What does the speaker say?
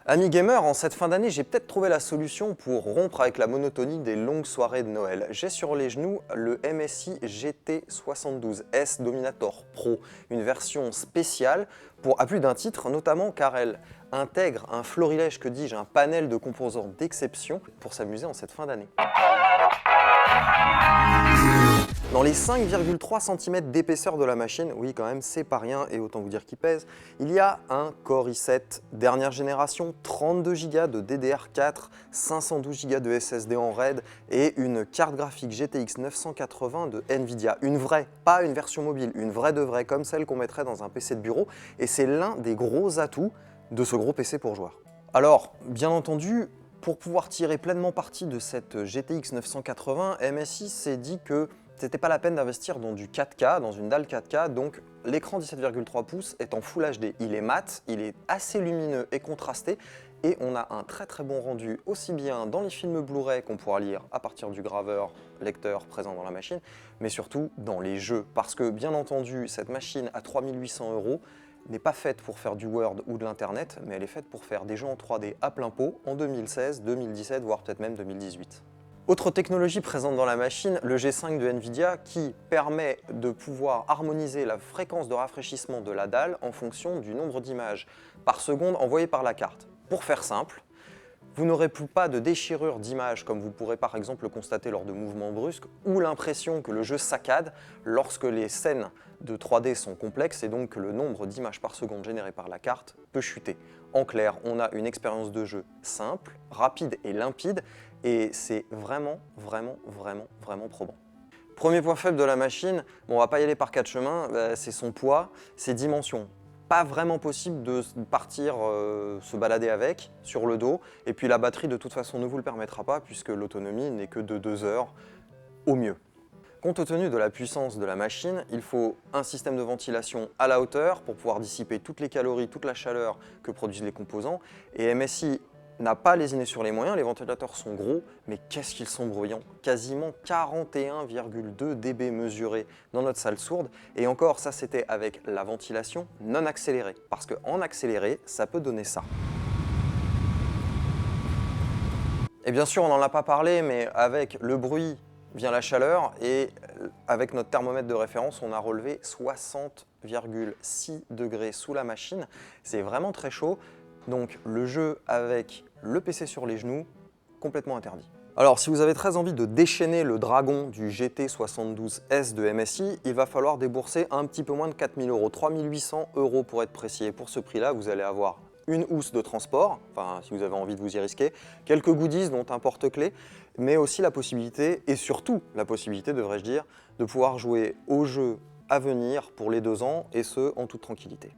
Amis gamers, en cette fin d'année, j'ai peut-être trouvé la solution pour rompre avec la monotonie des longues soirées de Noël. J'ai sur les genoux le MSI GT72S Dominator Pro, une version spéciale à plus d'un titre, notamment car elle intègre un florilège, que dis-je, un panel de composants d'exception pour s'amuser en cette fin d'année. Dans les 5,3 cm d'épaisseur de la machine, oui quand même c'est pas rien et autant vous dire qu'il pèse, il y a un Core i7 dernière génération, 32 Go de DDR4, 512 Go de SSD en RAID et une carte graphique GTX 980 de Nvidia. Une vraie, pas une version mobile, une vraie de vraie comme celle qu'on mettrait dans un PC de bureau et c'est l'un des gros atouts de ce gros PC pour joueurs. Alors, bien entendu, pour pouvoir tirer pleinement parti de cette GTX 980, MSI s'est dit que c'était pas la peine d'investir dans du 4K, dans une dalle 4K, donc l'écran 17,3 pouces est en Full HD. Il est mat, il est assez lumineux et contrasté, et on a un très bon rendu aussi bien dans les films Blu-ray qu'on pourra lire à partir du graveur lecteur présent dans la machine, mais surtout dans les jeux, parce que bien entendu, cette machine à 3 800 € n'est pas faite pour faire du Word ou de l'Internet, mais elle est faite pour faire des jeux en 3D à plein pot en 2016, 2017, voire peut-être même 2018. Autre technologie présente dans la machine, le G5 de Nvidia qui permet de pouvoir harmoniser la fréquence de rafraîchissement de la dalle en fonction du nombre d'images par seconde envoyées par la carte. Pour faire simple, vous n'aurez plus pas de déchirure d'images comme vous pourrez par exemple le constater lors de mouvements brusques ou l'impression que le jeu saccade lorsque les scènes de 3D sont complexes et donc que le nombre d'images par seconde générées par la carte peut chuter. En clair, on a une expérience de jeu simple, rapide et limpide et c'est vraiment probant. Premier point faible de la machine, bon, on va pas y aller par quatre chemins, c'est son poids, ses dimensions. Pas vraiment possible de partir se balader avec sur le dos et puis la batterie de toute façon ne vous le permettra pas puisque l'autonomie n'est que de 2 heures au mieux. Compte tenu de la puissance de la machine, il faut un système de ventilation à la hauteur pour pouvoir dissiper toutes les calories, toute la chaleur que produisent les composants et MSI n'a pas lésiné sur les moyens, les ventilateurs sont gros, mais qu'est-ce qu'ils sont bruyants. Quasiment 41,2 dB mesurés dans notre salle sourde, et encore ça c'était avec la ventilation non accélérée, parce qu'en accéléré, ça peut donner ça. Et bien sûr, on n'en a pas parlé, mais avec le bruit vient la chaleur, et avec notre thermomètre de référence, on a relevé 60,6 degrés sous la machine. C'est vraiment très chaud. Donc le jeu avec le PC sur les genoux, complètement interdit. Alors si vous avez très envie de déchaîner le dragon du GT72S de MSI, il va falloir débourser un petit peu moins de 4 000 €, 3 800 € pour être précis. Et pour ce prix-là, vous allez avoir une housse de transport, enfin si vous avez envie de vous y risquer, quelques goodies dont un porte-clés, mais aussi la possibilité, et surtout la possibilité devrais-je dire, de pouvoir jouer aux jeux à venir pour les 2 ans, et ce en toute tranquillité.